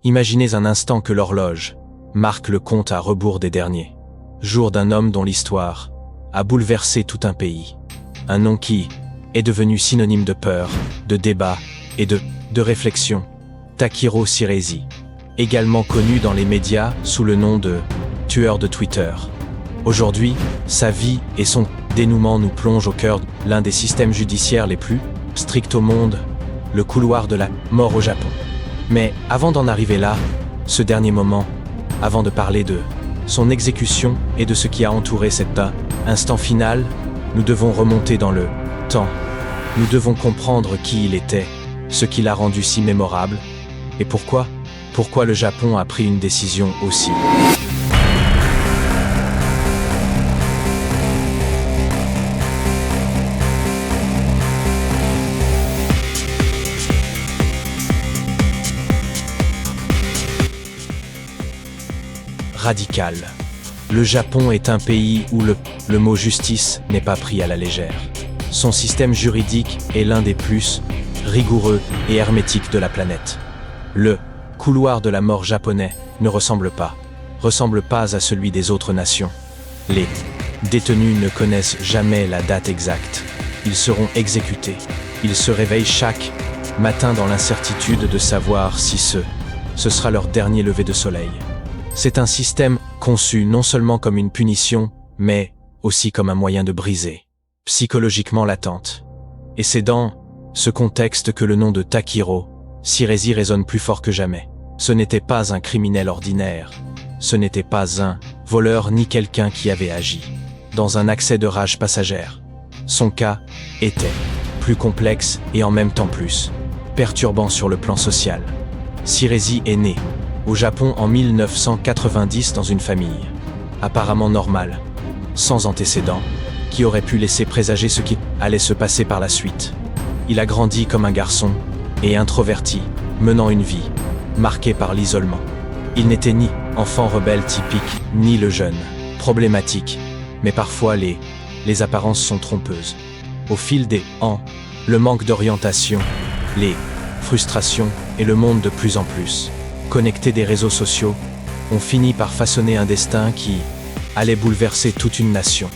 Imaginez un instant que l'horloge marque le compte à rebours des derniers jours d'un homme dont l'histoire a bouleversé tout un pays. Un nom qui est devenu synonyme de peur, de débat et de réflexion. Takiro Shirezi, également connu dans les médias sous le nom de tueur de Twitter. Aujourd'hui, sa vie et son dénouement nous plongent au cœur de l'un des systèmes judiciaires les plus stricts au monde, le couloir de la mort au Japon. Mais avant d'en arriver là, ce dernier moment, avant de parler de son exécution et de ce qui a entouré cet instant final, nous devons remonter dans le temps. Nous devons comprendre qui il était, ce qui l'a rendu si mémorable, et pourquoi le Japon a pris une décision aussi radicale. Le Japon est un pays où le mot justice n'est pas pris à la légère. Son système juridique est l'un des plus rigoureux et hermétiques de la planète. Le couloir de la mort japonais ne ressemble pas à celui des autres nations. Les détenus ne connaissent jamais la date exacte. Ils seront exécutés. Ils se réveillent chaque matin dans l'incertitude de savoir si ce sera leur dernier lever de soleil. C'est un système conçu non seulement comme une punition, mais aussi comme un moyen de briser psychologiquement l'attente. Et c'est dans ce contexte que le nom de Takiro Shirezi résonne plus fort que jamais. Ce n'était pas un criminel ordinaire, ce n'était pas un voleur ni quelqu'un qui avait agi dans un accès de rage passagère. Son cas était plus complexe et en même temps plus perturbant sur le plan social. Shirezi est né au Japon en 1990 dans une famille apparemment normale, sans antécédents, qui aurait pu laisser présager ce qui allait se passer par la suite. Il a grandi comme un garçon et introverti, menant une vie marquée par l'isolement. Il n'était ni enfant rebelle typique, ni le jeune problématique, mais parfois les apparences sont trompeuses. Au fil des ans, le manque d'orientation, les frustrations et le monde de plus en plus connecté des réseaux sociaux ont fini par façonner un destin qui allait bouleverser toute une nation.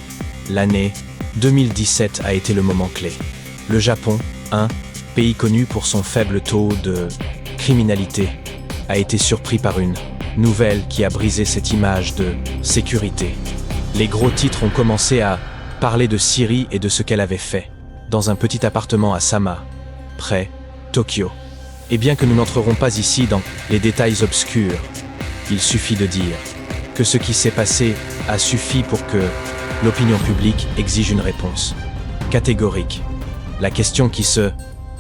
L'année 2017 a été le moment clé. Le Japon, un pays connu pour son faible taux de criminalité, a été surpris par une nouvelle qui a brisé cette image de sécurité. Les gros titres ont commencé à parler de Syrie et de ce qu'elle avait fait dans un petit appartement à Sama, près Tokyo. Et bien que nous n'entrerons pas ici dans les détails obscurs, il suffit de dire que ce qui s'est passé a suffi pour que l'opinion publique exige une réponse catégorique. La question qui se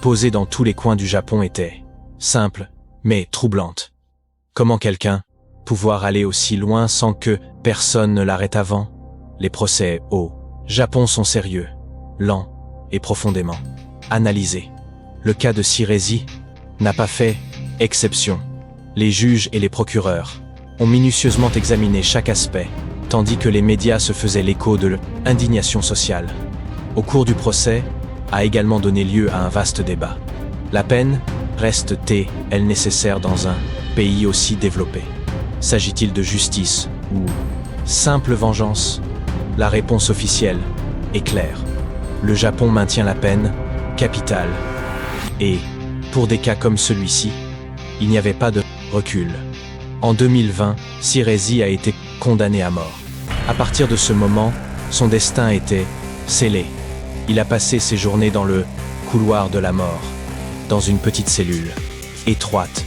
posait dans tous les coins du Japon était simple, mais troublante. Comment quelqu'un pouvoir aller aussi loin sans que personne ne l'arrête avant? Les procès au Japon sont sérieux, lents et profondément analysés. Le cas de Shirezi n'a pas fait exception. Les juges et les procureurs ont minutieusement examiné chaque aspect, tandis que les médias se faisaient l'écho de l'indignation sociale. Au cours du procès, a également donné lieu à un vaste débat. La peine reste-t-elle nécessaire dans un pays aussi développé? S'agit-il de justice ou simple vengeance? La réponse officielle est claire. Le Japon maintient la peine capitale et, pour des cas comme celui-ci, il n'y avait pas de recul. En 2020, Shirezi a été condamné à mort. À partir de ce moment, son destin était scellé. Il a passé ses journées dans le couloir de la mort, dans une petite cellule, étroite,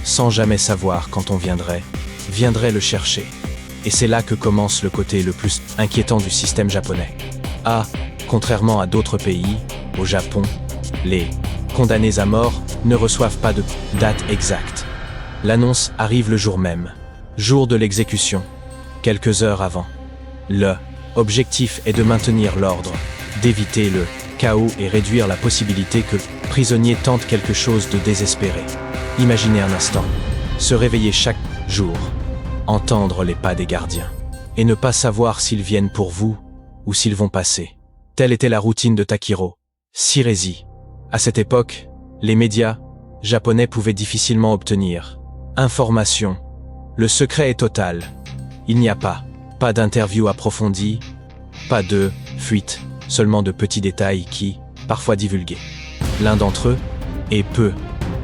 sans jamais savoir quand on viendrait le chercher. Et c'est là que commence le côté le plus inquiétant du système japonais. Contrairement à d'autres pays, au Japon, les condamnés à mort ne reçoivent pas de date exacte. L'annonce arrive le jour même, jour de l'exécution, quelques heures avant. L'objectif est de maintenir l'ordre, d'éviter le chaos et réduire la possibilité que le prisonnier tente quelque chose de désespéré. Imaginez un instant, se réveiller chaque jour, entendre les pas des gardiens, et ne pas savoir s'ils viennent pour vous ou s'ils vont passer. Telle était la routine de Takiro Shirezi. À cette époque, les médias japonais pouvaient difficilement obtenir Information. Le secret est total. Il n'y a pas d'interview approfondie, pas de fuite, seulement de petits détails qui, parfois divulgués. L'un d'entre eux, et peut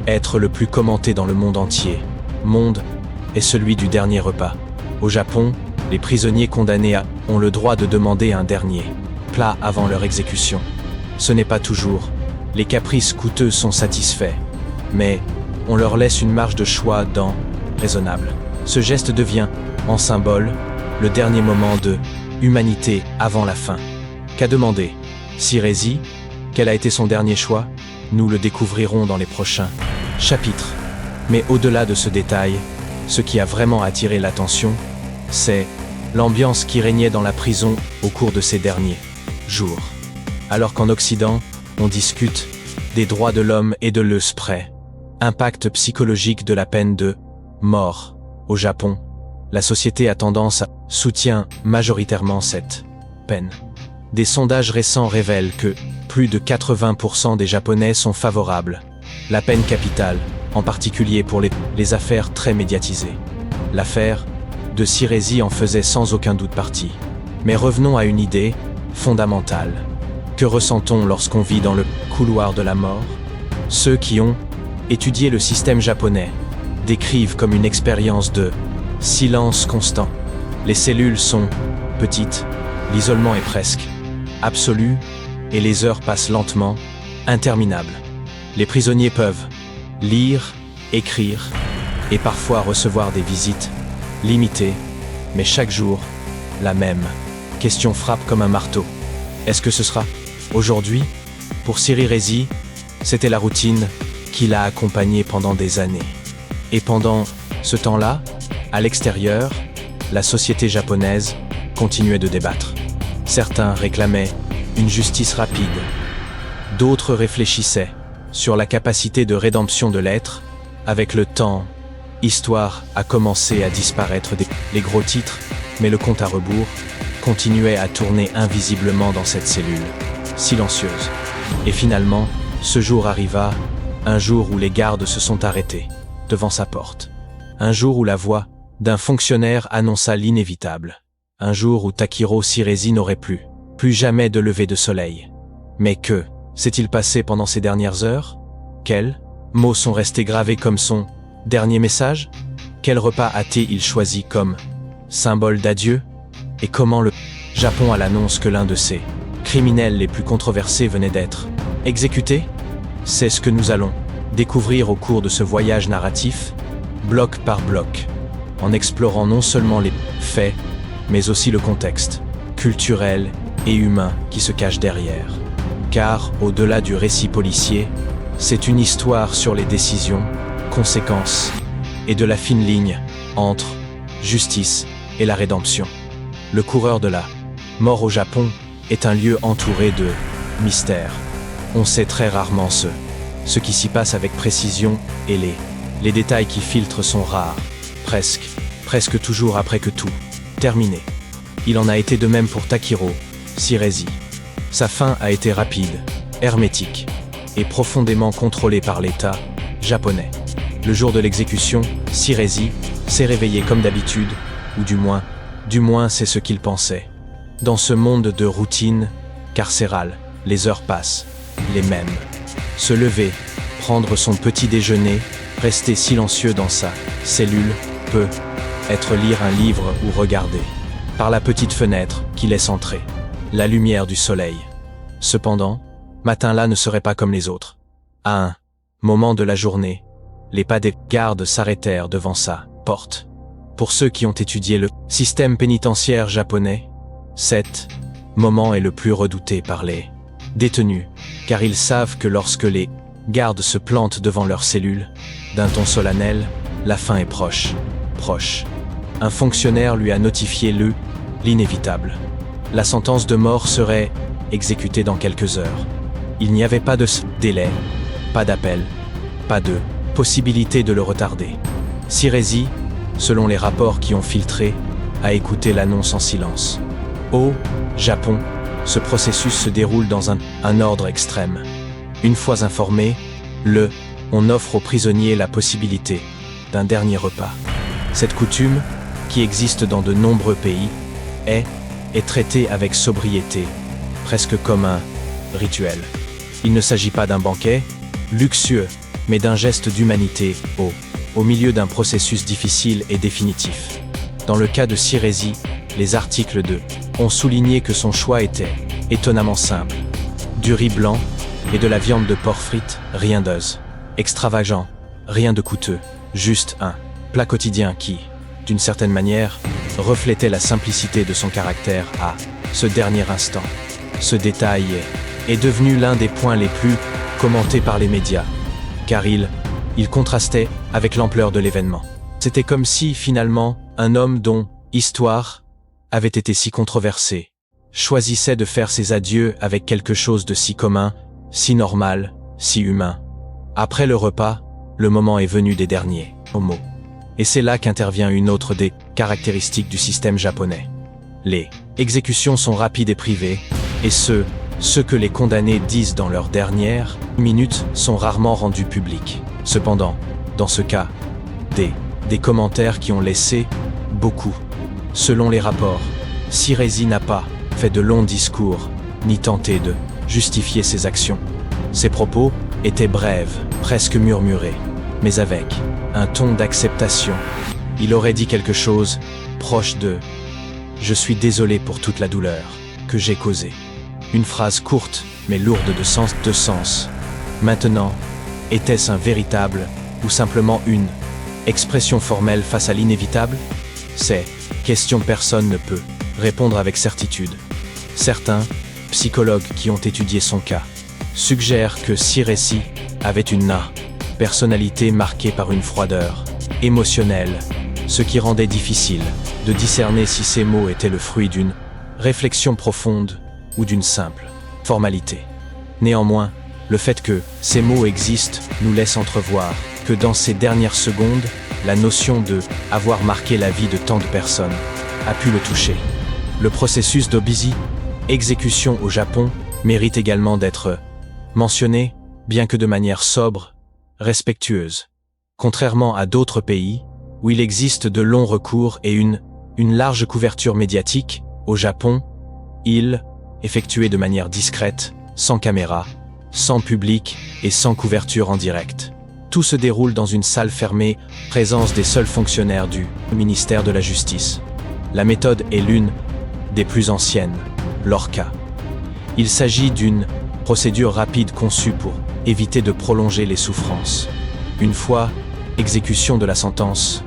être le plus commenté dans le monde entier, est celui du dernier repas. Au Japon, les prisonniers condamnés ont le droit de demander un dernier plat avant leur exécution. Ce n'est pas toujours. Les caprices coûteux sont satisfaits, mais on leur laisse une marge de choix raisonnable. Ce geste devient, en symbole, le dernier moment de humanité avant la fin. Qu'a demandé Shirezi? Quel a été son dernier choix? Nous le découvrirons dans les prochains chapitres. Mais au-delà de ce détail, ce qui a vraiment attiré l'attention, c'est l'ambiance qui régnait dans la prison au cours de ces derniers jours. Alors qu'en Occident, on discute des droits de l'homme et de l'esprit, impact psychologique de la peine de mort. Au Japon, la société a tendance à soutient majoritairement cette peine. Des sondages récents révèlent que plus de 80% des Japonais sont favorables. La peine capitale, en particulier pour les affaires très médiatisées. L'affaire de Shirezi en faisait sans aucun doute partie. Mais revenons à une idée fondamentale. Que ressent-on lorsqu'on vit dans le couloir de la mort? Ceux qui ont étudié le système japonais décrivent comme une expérience de silence constant. Les cellules sont petites, l'isolement est presque absolu, et les heures passent lentement, interminables. Les prisonniers peuvent lire, écrire, et parfois recevoir des visites limitées, mais chaque jour, la même question frappe comme un marteau. Est-ce que ce sera aujourd'hui? Pour Shirezi, c'était la routine qui l'a accompagné pendant des années. Et pendant ce temps-là, à l'extérieur, la société japonaise continuait de débattre. Certains réclamaient une justice rapide. D'autres réfléchissaient sur la capacité de rédemption de l'être. Avec le temps, Histoire a commencé à disparaître les gros titres, mais le compte à rebours continuait à tourner invisiblement dans cette cellule, silencieuse. Et finalement, ce jour arriva, un jour où les gardes se sont arrêtés, devant sa porte. Un jour où la voix d'un fonctionnaire annonça l'inévitable. Un jour où Takiro Shirezi n'aurait plus jamais de lever de soleil. Mais que s'est-il passé pendant ces dernières heures? Quels mots sont restés gravés comme son dernier message? Quel repas a-t-il choisi comme symbole d'adieu? Et comment le Japon a l'annonce que l'un de ses criminels les plus controversés venait d'être exécuté? C'est ce que nous allons découvrir au cours de ce voyage narratif, bloc par bloc, en explorant non seulement les faits, mais aussi le contexte culturel et humain qui se cache derrière. Car, au-delà du récit policier, c'est une histoire sur les décisions, conséquences et de la fine ligne entre justice et la rédemption. Le coureur de la mort au Japon est un lieu entouré de mystères. On sait très rarement ce qui s'y passe avec précision et les détails qui filtrent sont rares, presque toujours après que tout terminé. Il en a été de même pour Takiro Shirezi. Sa fin a été rapide, hermétique et profondément contrôlée par l'État japonais. Le jour de l'exécution, Shirezi s'est réveillé comme d'habitude, ou du moins c'est ce qu'il pensait. Dans ce monde de routine carcérale, les heures passent, les mêmes. Se lever, prendre son petit déjeuner, rester silencieux dans sa cellule, peut être lire un livre ou regarder, par la petite fenêtre qui laisse entrer la lumière du soleil. Cependant, matin-là ne serait pas comme les autres. À un moment de la journée, les pas des gardes s'arrêtèrent devant sa porte. Pour ceux qui ont étudié le système pénitentiaire japonais, cet moment est le plus redouté par les détenus, car ils savent que lorsque les gardes se plantent devant leur cellule, d'un ton solennel, la fin est proche. Un fonctionnaire lui a notifié l'inévitable. La sentence de mort serait exécutée dans quelques heures. Il n'y avait pas de délai, pas d'appel, pas de possibilité de le retarder. Shirezi, selon les rapports qui ont filtré, a écouté l'annonce en silence. Au Japon, ce processus se déroule dans un ordre extrême. Une fois informé, on offre aux prisonniers la possibilité d'un dernier repas. Cette coutume, qui existe dans de nombreux pays, est traitée avec sobriété, presque comme un rituel. Il ne s'agit pas d'un banquet luxueux, mais d'un geste d'humanité au milieu d'un processus difficile et définitif. Dans le cas de Siresi, les articles 2 ont souligné que son choix était étonnamment simple. Du riz blanc et de la viande de porc frite, rien d'ose. Extravagant, rien de coûteux, juste un plat quotidien qui, d'une certaine manière, reflétait la simplicité de son caractère à ce dernier instant. Ce détail est devenu l'un des points les plus commentés par les médias, car il contrastait avec l'ampleur de l'événement. C'était comme si, finalement, un homme dont histoire avait été si controversée, choisissait de faire ses adieux avec quelque chose de si commun, si normal, si humain. Après le repas, le moment est venu des derniers mots. Et c'est là qu'intervient une autre des caractéristiques du système japonais. Les exécutions sont rapides et privées, et ce que les condamnés disent dans leurs dernières minutes sont rarement rendus publics. Cependant, dans ce cas, des commentaires qui ont laissé beaucoup. Selon les rapports, Siresi n'a pas fait de longs discours, ni tenté de justifier ses actions. Ses propos étaient brèves, presque murmurés, mais avec un ton d'acceptation. Il aurait dit quelque chose proche de « Je suis désolé pour toute la douleur que j'ai causée ». Une phrase courte, mais lourde de sens. Maintenant, était-ce un véritable ou simplement une expression formelle face à l'inévitable? Ces questions personne ne peut répondre avec certitude. Certains psychologues qui ont étudié son cas suggèrent que Siresi avait une personnalité marquée par une froideur émotionnelle, ce qui rendait difficile de discerner si ces mots étaient le fruit d'une réflexion profonde ou d'une simple formalité. Néanmoins, le fait que ces mots existent nous laisse entrevoir que dans ces dernières secondes, la notion de « avoir marqué la vie de tant de personnes » a pu le toucher. Le processus d'obisi, exécution au Japon, mérite également d'être mentionné, bien que de manière sobre, respectueuse. Contrairement à d'autres pays, où il existe de longs recours et une large couverture médiatique, au Japon, il effectué de manière discrète, sans caméra, sans public et sans couverture en direct. Tout se déroule dans une salle fermée, présence des seuls fonctionnaires du ministère de la Justice. La méthode est l'une des plus anciennes, l'orca. Il s'agit d'une procédure rapide conçue pour éviter de prolonger les souffrances. Une fois exécution de la sentence,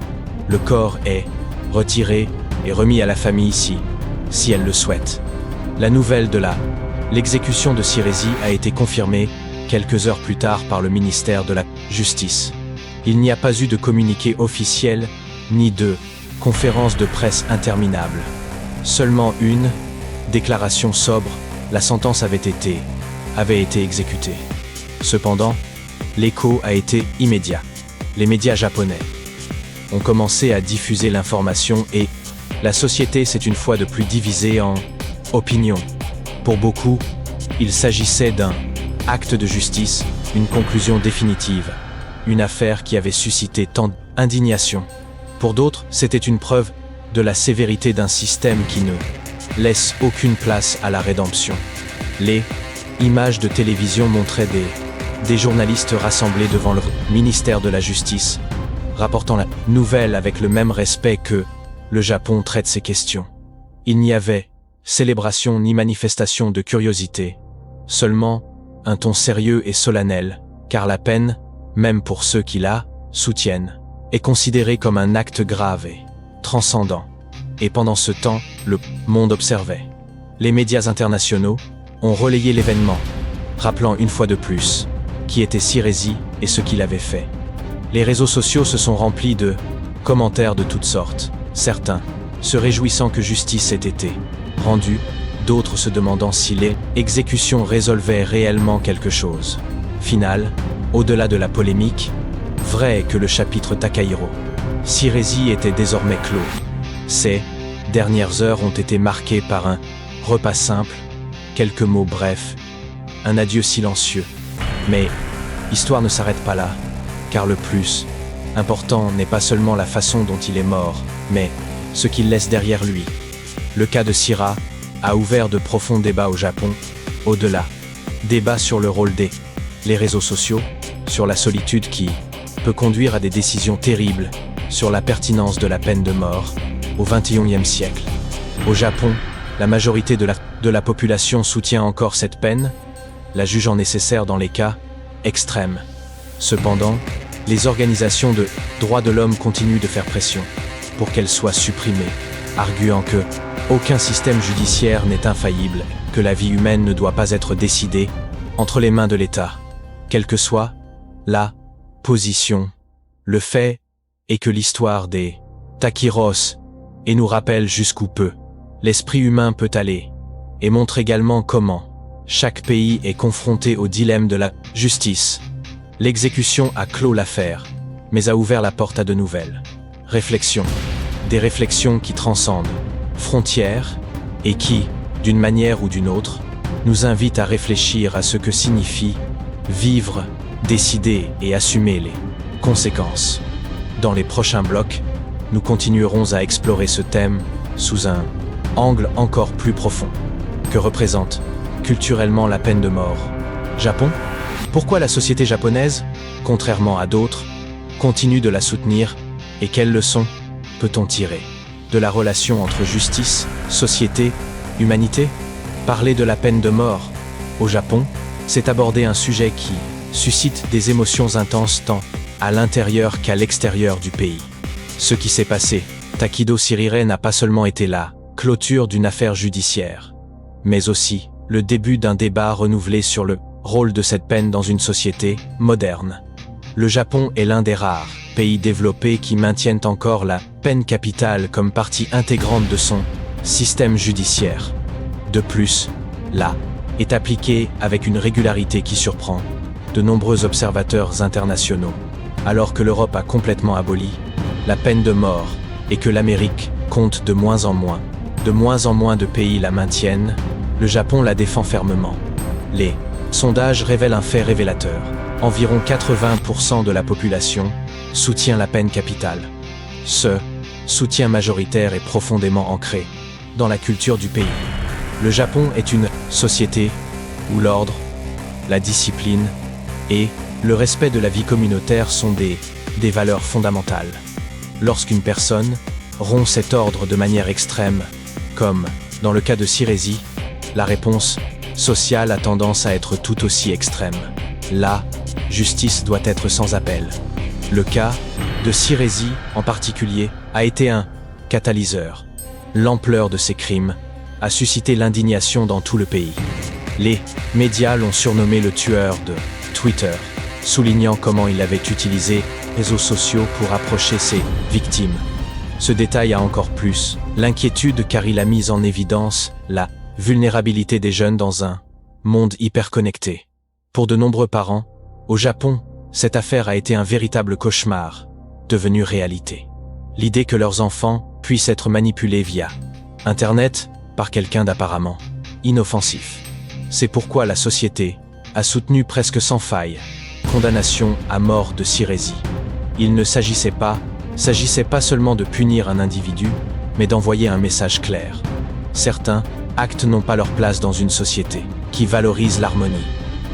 le corps est retiré et remis à la famille si elle le souhaite. La nouvelle de l'exécution de Siresi a été confirmée quelques heures plus tard par le ministère de la Justice. Il n'y a pas eu de communiqué officiel ni de conférence de presse interminable. Seulement une déclaration sobre, la sentence avait été exécutée. Cependant, l'écho a été immédiat. Les médias japonais ont commencé à diffuser l'information et la société s'est une fois de plus divisée en opinions. Pour beaucoup, il s'agissait d'un acte de justice, une conclusion définitive, une affaire qui avait suscité tant d'indignation. Pour d'autres, c'était une preuve de la sévérité d'un système qui ne laisse aucune place à la rédemption. Les images de télévision montraient des journalistes rassemblés devant le ministère de la Justice, rapportant la nouvelle avec le même respect que le Japon traite ces questions. Il n'y avait célébration ni manifestation de curiosité, seulement un ton sérieux et solennel, car la peine, même pour ceux qui la soutiennent, est considérée comme un acte grave et transcendant. Et pendant ce temps, le monde observait. Les médias internationaux ont relayé l'événement, rappelant une fois de plus qui était Siresi et ce qu'il avait fait. Les réseaux sociaux se sont remplis de commentaires de toutes sortes, certains se réjouissant que justice ait été rendue, d'autres se demandant si les exécutions résolvaient réellement quelque chose. Final, au-delà de la polémique, vrai est que le chapitre Takahiro Siresi était désormais clos. Ces dernières heures ont été marquées par un repas simple, quelques mots brefs, un adieu silencieux. Mais l'histoire ne s'arrête pas là, car le plus Important n'est pas seulement la façon dont il est mort, mais ce qu'il laisse derrière lui. Le cas de Sira a ouvert de profonds débats au Japon. Au-delà, débats sur le rôle les réseaux sociaux, sur la solitude qui peut conduire à des décisions terribles, sur la pertinence de la peine de mort au XXIe siècle. Au Japon, la majorité de la population soutient encore cette peine, la jugeant nécessaire dans les cas extrêmes. Cependant, les organisations de droits de l'homme continuent de faire pression pour qu'elle soit supprimée, arguant que aucun système judiciaire n'est infaillible, que la vie humaine ne doit pas être décidée entre les mains de l'État. Quelle que soit la position, le fait est que l'histoire des Takiros et nous rappelle jusqu'où l'esprit humain peut aller, et montre également comment chaque pays est confronté au dilemme de la justice. L'exécution a clos l'affaire, mais a ouvert la porte à de nouvelles réflexions. Des réflexions qui transcendent frontières et qui, d'une manière ou d'une autre, nous invitent à réfléchir à ce que signifie vivre, décider et assumer les conséquences. Dans les prochains blocs, nous continuerons à explorer ce thème sous un angle encore plus profond. Que représente culturellement la peine de mort? Japon? Pourquoi la société japonaise, contrairement à d'autres, continue de la soutenir et quelles leçons peut-on tirer de la relation entre justice, société, humanité? Parler de la peine de mort au Japon, c'est aborder un sujet qui suscite des émotions intenses tant à l'intérieur qu'à l'extérieur du pays. Ce qui s'est passé, Takido Sirire n'a pas seulement été la clôture d'une affaire judiciaire, mais aussi le début d'un débat renouvelé sur le rôle de cette peine dans une société moderne. Le Japon est l'un des rares pays développés qui maintiennent encore la peine capitale comme partie intégrante de son système judiciaire. De plus, la est appliquée avec une régularité qui surprend de nombreux observateurs internationaux. Alors que l'Europe a complètement aboli la peine de mort et que l'Amérique compte de moins en moins de pays la maintiennent, le Japon la défend fermement. Les sondages révèlent un fait révélateur. Environ 80% de la population soutient la peine capitale. Ce soutien majoritaire est profondément ancré dans la culture du pays. Le Japon est une société où l'ordre, la discipline et le respect de la vie communautaire sont des valeurs fondamentales. Lorsqu'une personne rompt cet ordre de manière extrême, comme dans le cas de Siresi, la réponse sociale a tendance à être tout aussi extrême. La justice doit être sans appel. Le cas de Siresi, en particulier, a été un catalyseur. L'ampleur de ces crimes a suscité l'indignation dans tout le pays. Les médias l'ont surnommé le tueur de Twitter, soulignant comment il avait utilisé les réseaux sociaux pour approcher ses victimes. Ce détail a encore plus l'inquiétude car il a mis en évidence la vulnérabilité des jeunes dans un monde hyper connecté. Pour de nombreux parents, au Japon, cette affaire a été un véritable cauchemar, devenu réalité. L'idée que leurs enfants puissent être manipulés via Internet par quelqu'un d'apparemment inoffensif. C'est pourquoi la société a soutenu presque sans faille condamnation à mort de Siresi. Il ne s'agissait pas seulement de punir un individu, mais d'envoyer un message clair. Certains actes n'ont pas leur place dans une société qui valorise l'harmonie.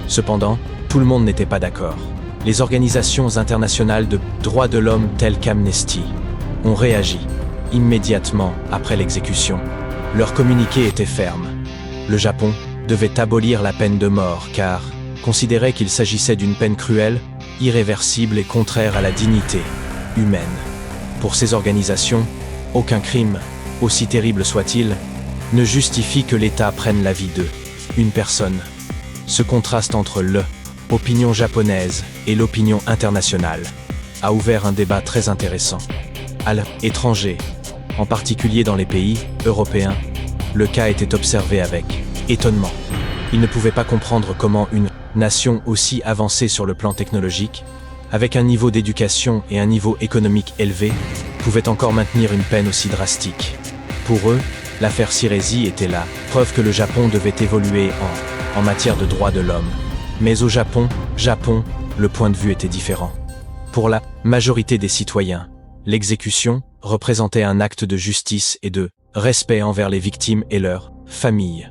Cependant, tout le monde n'était pas d'accord. Les organisations internationales de droits de l'homme telles qu'Amnesty ont réagi immédiatement après l'exécution. Leur communiqué était ferme. Le Japon devait abolir la peine de mort car considérait qu'il s'agissait d'une peine cruelle, irréversible et contraire à la dignité humaine. Pour ces organisations, aucun crime, aussi terrible soit-il, ne justifie que l'État prenne la vie d'une personne. Ce contraste entre l'opinion japonaise et l'opinion internationale a ouvert un débat très intéressant. À l'étranger, en particulier dans les pays européens, le cas était observé avec étonnement. Ils ne pouvaient pas comprendre comment une nation aussi avancée sur le plan technologique, avec un niveau d'éducation et un niveau économique élevé, pouvait encore maintenir une peine aussi drastique. Pour eux, l'affaire Siresi était la preuve que le Japon devait évoluer en matière de droits de l'homme. Mais au Japon, le point de vue était différent. Pour la majorité des citoyens, l'exécution représentait un acte de justice et de respect envers les victimes et leurs familles.